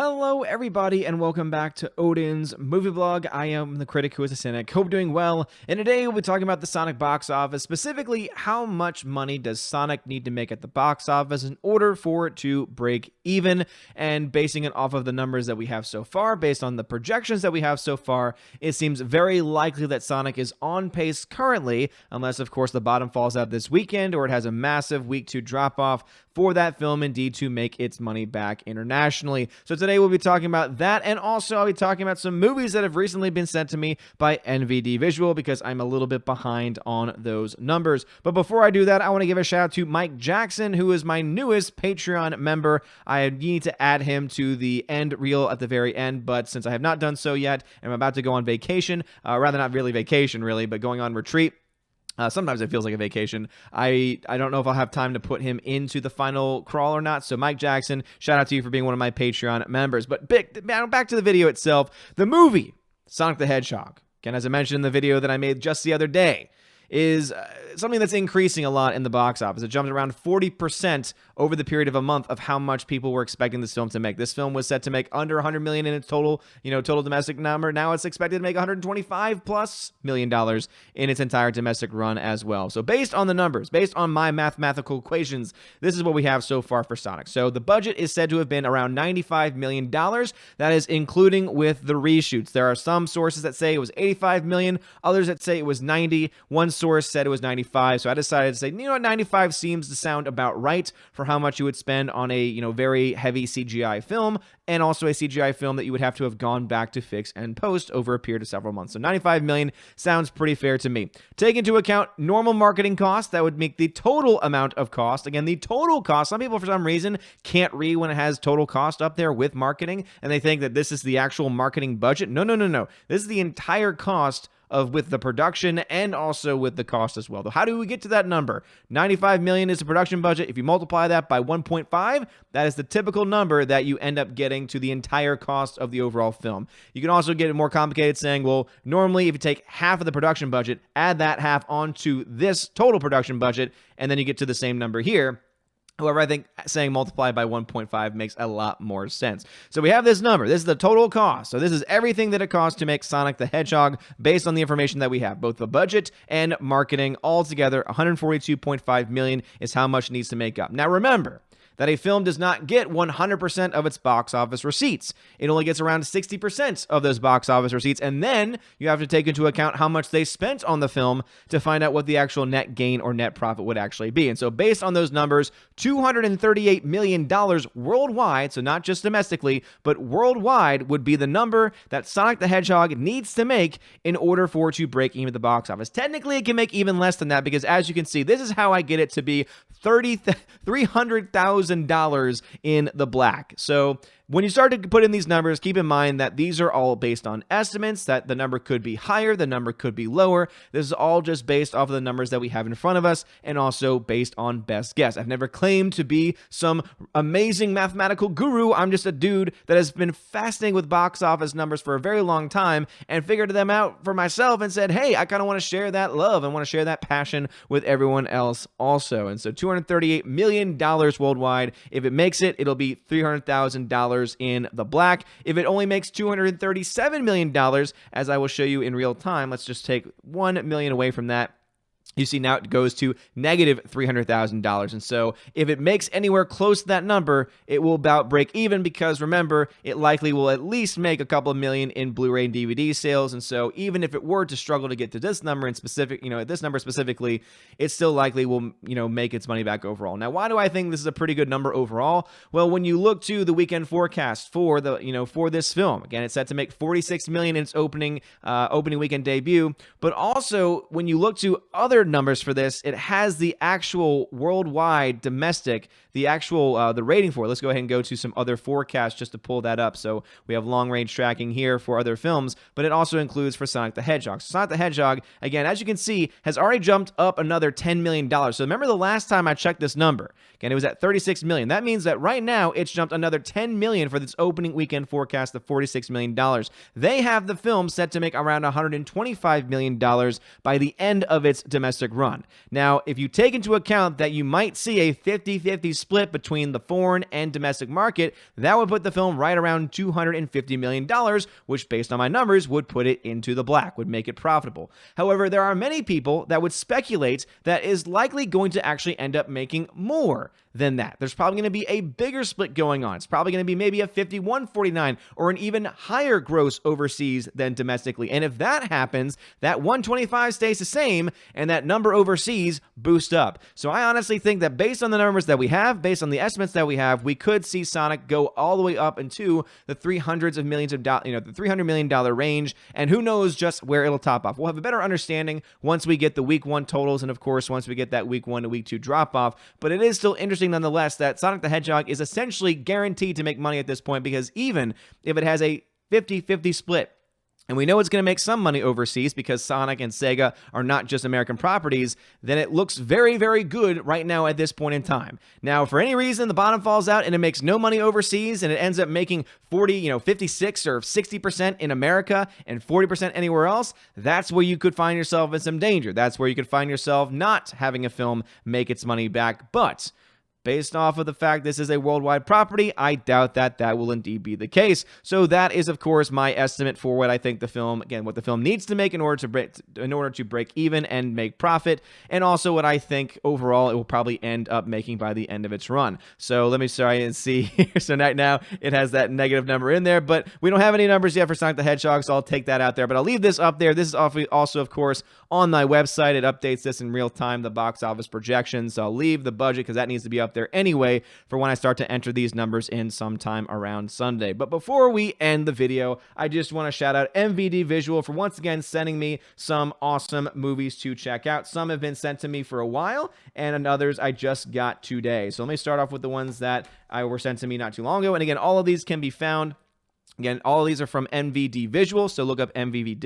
Hello everybody and welcome back to Odin's movie blog. I am the critic who is a cynic. Hope doing well. And today we'll be talking about the Sonic box office, specifically how much money does Sonic need to make at the box office in order for it to break even, and basing it off of the numbers that we have so far, based on the projections that we have so far, it seems very likely that Sonic is on pace currently, unless of course the bottom falls out this weekend or it has a massive week 2 drop off for that film indeed to make its money back internationally. So today we'll be talking about that, and also I'll be talking about some movies that have recently been sent to me by NVD Visual because I'm a little bit behind on those numbers. But before I do that, I want to give a shout out to Mike Jackson, who is my newest Patreon member. I need to add him to the end reel at the very end, but since I have not done so yet, and I'm about to go on vacation, rather not really vacation really, but going on retreat. Sometimes it feels like a vacation. I don't know if I'll have time to put him into the final crawl or not. So Mike Jackson, shout out to you for being one of my Patreon members. But back to the video itself. The movie, Sonic the Hedgehog, again, as I mentioned in the video that I made just the other day, is something that's increasing a lot in the box office. It jumped around 40% over the period of a month of how much people were expecting this film to make. This film was set to make under $100 million in its total domestic number. Now it's expected to make $125+ million in its entire domestic run as well. So based on the numbers, based on my mathematical equations, this is what we have so far for Sonic. So the budget is said to have been around $95 million. That is including with the reshoots. There are some sources that say it was $85 million, others that say it was $90. One source said it was 95, so I decided to say, 95 seems to sound about right for how much you would spend on a, very heavy CGI film, and also a CGI film that you would have to have gone back to fix and post over a period of several months. So 95 million sounds pretty fair to me. Take into account normal marketing costs, that would make the total amount of cost. Again, the total cost, some people for some reason can't read when it has total cost up there with marketing, and they think that this is the actual marketing budget. No. This is the entire cost with the production and also with the cost as well. How do we get to that number? 95 million is the production budget. If you multiply that by 1.5, that is the typical number that you end up getting to the entire cost of the overall film. You can also get it more complicated saying, well, normally if you take half of the production budget, add that half onto this total production budget, and then you get to the same number here. However, I think saying multiply by 1.5 makes a lot more sense. So we have this number. This is the total cost. So this is everything that it costs to make Sonic the Hedgehog based on the information that we have. Both the budget and marketing all together, $142.5 million is how much it needs to make up. Now remember that a film does not get 100% of its box office receipts. It only gets around 60% of those box office receipts, and then you have to take into account how much they spent on the film to find out what the actual net gain or net profit would actually be. And so based on those numbers, $238 million worldwide, so not just domestically, but worldwide would be the number that Sonic the Hedgehog needs to make in order for it to break even at the box office. Technically, it can make even less than that because, as you can see, this is how I get it to be $300,000 in the black. So when you start to put in these numbers, keep in mind that these are all based on estimates, that the number could be higher, the number could be lower. This is all just based off of the numbers that we have in front of us and also based on best guess. I've never claimed to be some amazing mathematical guru. I'm just a dude that has been fascinating with box office numbers for a very long time and figured them out for myself and said, hey, I kind of want to share that love and want to share that passion with everyone else also. And so $238 million worldwide. If it makes it, it'll be $300,000 in the black. If it only makes $237 million, as I will show you in real time, let's just take $1 million away from that. You see now it goes to negative $300,000. And so if it makes anywhere close to that number, it will about break even because remember, it likely will at least make a couple of million in Blu-ray and DVD sales. And so even if it were to struggle to get to this number in specific, this number specifically, it still likely will, make its money back overall. Now, why do I think this is a pretty good number overall? Well, when you look to the weekend forecast for for this film, again, it's set to make $46 million in its opening weekend debut. But also when you look to other numbers for this, it has the actual worldwide domestic, the rating for it. Let's go ahead and go to some other forecasts just to pull that up. So we have long range tracking here for other films, but it also includes for Sonic the Hedgehog. So Sonic the Hedgehog, again, as you can see, has already jumped up another $10 million. So remember the last time I checked this number, again, it was at $36 million. That means that right now it's jumped another $10 million for this opening weekend forecast of $46 million. They have the film set to make around $125 million by the end of its domestic domestic run. Now, if you take into account that you might see a 50-50 split between the foreign and domestic market, that would put the film right around $250 million, which based on my numbers would put it into the black, would make it profitable. However, there are many people that would speculate that is likely going to actually end up making more than that. There's probably going to be a bigger split going on. It's probably going to be maybe a 51-49 or an even higher gross overseas than domestically. And if that happens, that 125 stays the same and that number overseas boosts up. So I honestly think that based on the numbers that we have, based on the estimates that we have, we could see Sonic go all the way up into the $300 million, the $300 million range. And who knows just where it'll top off. We'll have a better understanding once we get the week 1 totals. And of course, once we get that week 1 to week 2 drop off. But it is still interesting nonetheless that Sonic the Hedgehog is essentially guaranteed to make money at this point, because even if it has a 50-50 split, and we know it's going to make some money overseas because Sonic and Sega are not just American properties, then it looks very, very good right now at this point in time. Now, for any reason, the bottom falls out and it makes no money overseas and it ends up making 56 or 60% in America and 40% anywhere else, that's where you could find yourself in some danger. That's where you could find yourself not having a film make its money back. But based off of the fact this is a worldwide property, I doubt that that will indeed be the case. So that is, of course, my estimate for what I think the film, again, what the film needs to make in order to break even and make profit, and also what I think overall it will probably end up making by the end of its run. So let me try and see here. So right now it has that negative number in there, but we don't have any numbers yet for Sonic the Hedgehog, so I'll take that out there. But I'll leave this up there. This is also, of course, on my website. It updates this in real time, the box office projections. So I'll leave the budget because that needs to be up there anyway for when I start to enter these numbers in sometime around Sunday. But before we end the video, I just want to shout out MVD Visual for once again sending me some awesome movies to check out. Some have been sent to me for a while, and others I just got today. So let me start off with the ones that were sent to me not too long ago. And again, all of these can be found. Again, all of these are from NVD Visual, so look up NVD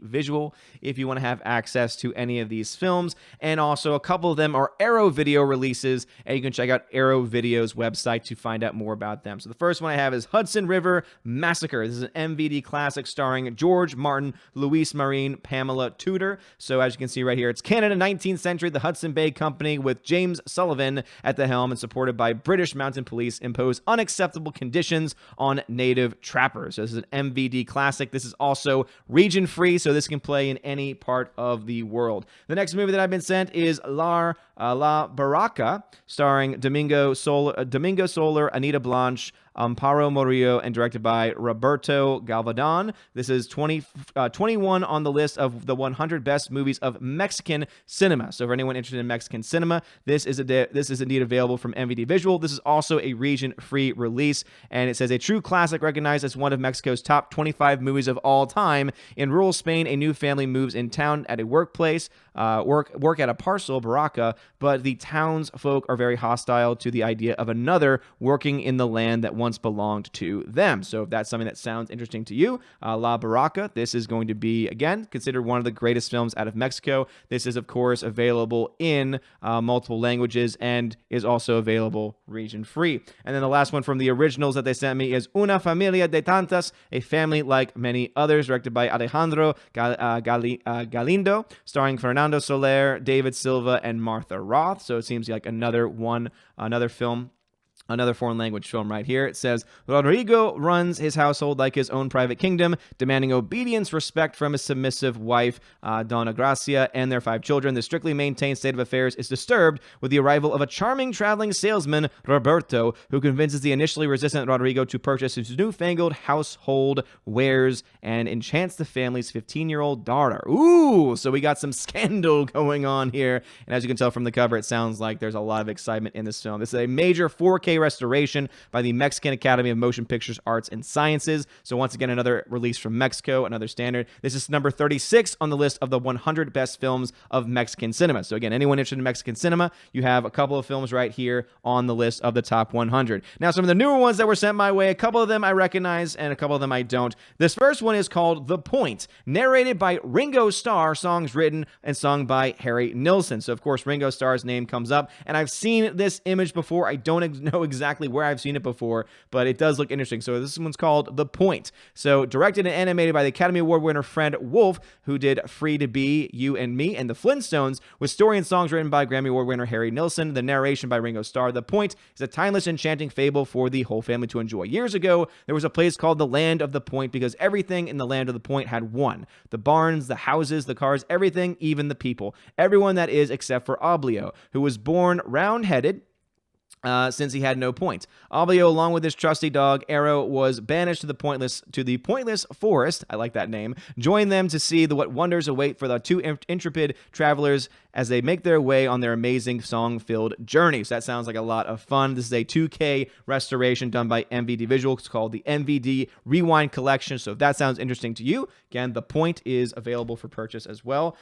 Visual if you want to have access to any of these films. And also, a couple of them are Arrow Video releases, and you can check out Arrow Video's website to find out more about them. So the first one I have is Hudson River Massacre. This is an MVD classic starring George Martin, Louise Marine, Pamela Tudor. So as you can see right here, it's Canada, 19th century. The Hudson Bay Company with James Sullivan at the helm and supported by British Mounted Police impose unacceptable conditions on native trappers. So this is an MVD classic. This is also region free, so this can play in any part of the world. The next movie that I've been sent is La Barraca, starring Domingo Soler, Anita Blanche, Amparo Murillo, and directed by Roberto Galvadon. This is 21 on the list of the 100 best movies of Mexican cinema. So for anyone interested in Mexican cinema, this is indeed available from MVD Visual. This is also a region-free release, and it says a true classic recognized as one of Mexico's top 25 movies of all time. In rural Spain, a new family moves in town at a workplace, work at a parcel, Barraca, but the townsfolk are very hostile to the idea of another working in the land that once belonged to them. So if that's something that sounds interesting to you, La Barraca, this is going to be, again, considered one of the greatest films out of Mexico. This is, of course, available in multiple languages and is also available region-free. And then the last one from the originals that they sent me is Una Familia de Tantas, A Family Like Many Others, directed by Alejandro Galindo, starring Fernando Soler, David Silva, and Martha Roth. So it seems like another film, another foreign language film right here. It says, Rodrigo runs his household like his own private kingdom, demanding obedience, respect from his submissive wife, Donna Gracia, and their 5 children. The strictly maintained state of affairs is disturbed with the arrival of a charming traveling salesman, Roberto, who convinces the initially resistant Rodrigo to purchase his newfangled household wares and enchants the family's 15-year-old daughter. Ooh, so we got some scandal going on here. And as you can tell from the cover, it sounds like there's a lot of excitement in this film. This is a major 4K restoration by the Mexican Academy of Motion Pictures, Arts, and Sciences. So once again, another release from Mexico, another standard. This is number 36 on the list of the 100 best films of Mexican cinema. So again, anyone interested in Mexican cinema, you have a couple of films right here on the list of the top 100. Now, some of the newer ones that were sent my way, a couple of them I recognize and a couple of them I don't. This first one is called The Point, narrated by Ringo Starr, songs written and sung by Harry Nilsson. So of course, Ringo Starr's name comes up, and I've seen this image before. I don't know know exactly where I've seen it before, but it does look interesting. So this one's called The Point. So directed and animated by the Academy Award winner Fred Wolf, who did Free to Be, You and Me, and The Flintstones, with story and songs written by Grammy Award winner Harry Nilsson, the narration by Ringo Starr. The Point is a timeless, enchanting fable for the whole family to enjoy. Years ago, there was a place called the Land of the Point because everything in the Land of the Point had won. The barns, the houses, the cars, everything, even the people. Everyone, that is, except for Oblio, who was born round-headed, since he had no point. Oblio, along with his trusty dog Arrow, was banished to the pointless forest. I like that name. Join them to see what wonders await for the two intrepid travelers as they make their way on their amazing song-filled journey. So that sounds like a lot of fun. This is a 2K restoration done by MVD Visual. It's called the MVD Rewind Collection. So if that sounds interesting to you, again, The Point is available for purchase as well.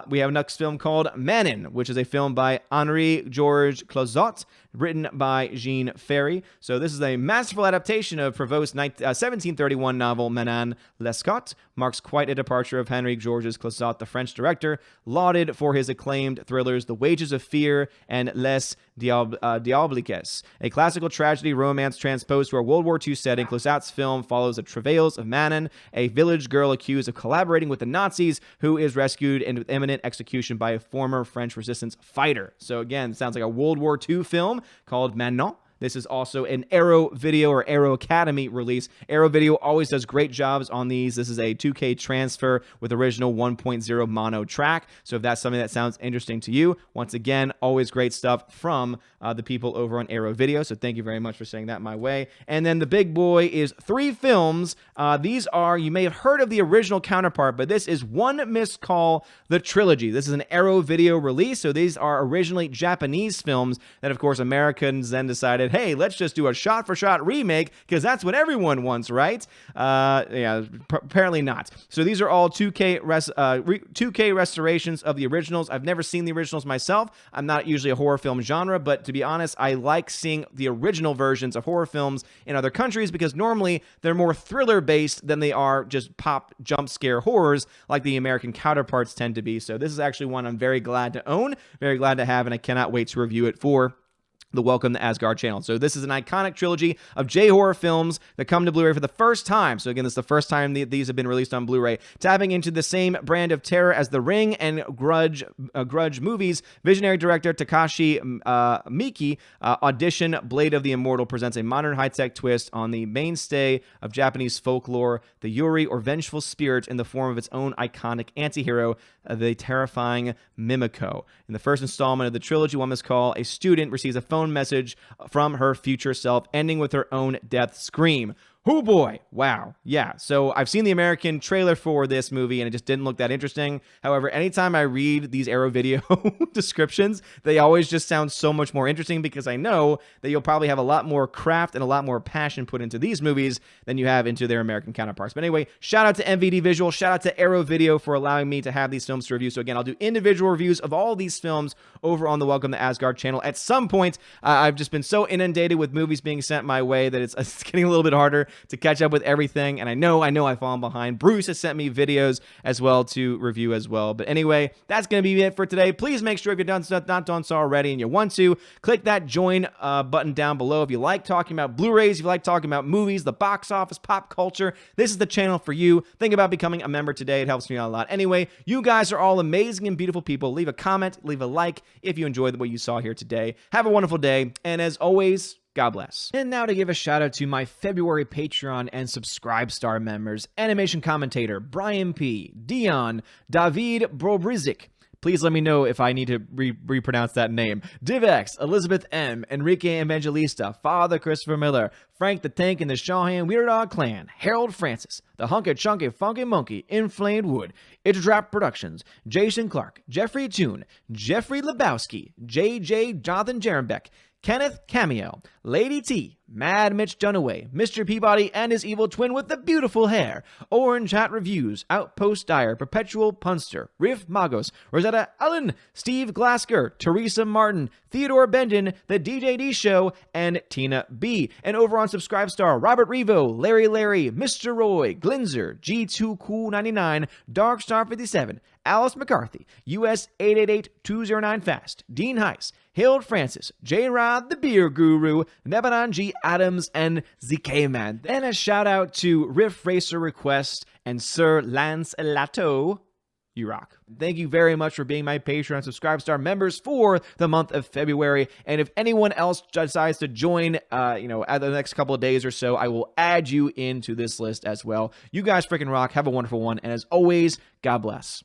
We have a next film called Manon, which is a film by Henri-Georges Clouzot, written by Jean Ferry. So this is a masterful adaptation of Prévost's 1731 novel Manon Lescaut. Marks quite a departure of Henry Georges Clouzot, the French director, lauded for his acclaimed thrillers The Wages of Fear and Les Diabliques, a classical tragedy romance transposed to a World War II setting. Clouzot's film follows the travails of Manon, a village girl accused of collaborating with the Nazis, who is rescued and with imminent execution by a former French resistance fighter. So again, it sounds like a World War II film called Manon. This is also an Arrow Video or Arrow Academy release. Arrow Video always does great jobs on these. This is a 2K transfer with original 1.0 mono track. So if that's something that sounds interesting to you, once again, always great stuff from the people over on Arrow Video. So thank you very much for saying that my way. And then the big boy is 3 films. These are, you may have heard of the original counterpart, but this is One Missed Call, the trilogy. This is an Arrow Video release. So these are originally Japanese films that, of course, Americans then decided, hey, let's just do a shot-for-shot remake because that's what everyone wants, right? Apparently not. So these are all 2K restorations of the originals. I've never seen the originals myself. I'm not usually a horror film genre, but to be honest, I like seeing the original versions of horror films in other countries because normally they're more thriller-based than they are just pop jump scare horrors like the American counterparts tend to be. So this is actually one I'm very glad to own, very glad to have, and I cannot wait to review it for the Welcome to Asgard channel. So this is an iconic trilogy of J-horror films that come to Blu-ray for the first time. So again, this is the first time these have been released on Blu-ray. Tapping into the same brand of terror as The Ring and Grudge movies, visionary director Takashi Miike Audition Blade of the Immortal presents a modern high-tech twist on the mainstay of Japanese folklore, the Yuri, or vengeful spirit, in the form of its own iconic anti-hero, the terrifying Mimiko. In the first installment of the trilogy, One Must Call, a student receives a phone message from her future self, ending with her own death scream. Oh boy. Wow. Yeah. So I've seen the American trailer for this movie and it just didn't look that interesting. However, anytime I read these Arrow Video descriptions, they always just sound so much more interesting because I know that you'll probably have a lot more craft and a lot more passion put into these movies than you have into their American counterparts. But anyway, shout out to MVD Visual, shout out to Arrow Video for allowing me to have these films to review. So again, I'll do individual reviews of all these films over on the Welcome to Asgard channel. At some point, I've just been so inundated with movies being sent my way that it's getting a little bit harder to catch up with everything, and I know I've fallen behind. Bruce has sent me videos as well to review as well. But anyway, that's going to be it for today. Please make sure if you're not done so already and you want to, click that join button down below. If you like talking about Blu-rays, if you like talking about movies, the box office, pop culture, this is the channel for you. Think about becoming a member today. It helps me out a lot. Anyway, you guys are all amazing and beautiful people. Leave a comment, leave a like if you enjoyed what you saw here today. Have a wonderful day, and as always, God bless. And now to give a shout out to my February Patreon and Subscribe Star members: animation commentator Brian P., Dion, David Brobrizik. Please let me know if I need to repronounce that name. Divex, Elizabeth M., Enrique Evangelista, Father Christopher Miller, Frank the Tank and the Shawhan Weird Dog Clan, Harold Francis, the Hunky Chunky Funky Monkey, Inflamed Wood, Drop Productions, Jason Clark, Jeffrey Toon, Jeffrey Lebowski, JJ Jonathan Jerembeck, Kenneth Camiel, Lady T, Mad Mitch Dunaway, Mr. Peabody and his evil twin with the beautiful hair, Orange Hat Reviews, Outpost Dyer, Perpetual Punster, Riff Magos, Rosetta Allen, Steve Glasker, Teresa Martin, Theodore Bendon, The DJD Show, and Tina B. And over on Subscribestar, Robert Revo, Larry, Mr. Roy, Glinzer, G2Cool99, Darkstar57, Alice McCarthy, US 888-209 Fast, Dean Heiss, Hild Francis, J-Rod the Beer Guru, Nebanon G. Adams, and ZK Man. And a shout out to Riff Racer Request and Sir Lance Lato. You rock. Thank you very much for being my Patreon Subscribestar members for the month of February. And if anyone else decides to join, at the next couple of days or so, I will add you into this list as well. You guys freaking rock. Have a wonderful one. And as always, God bless.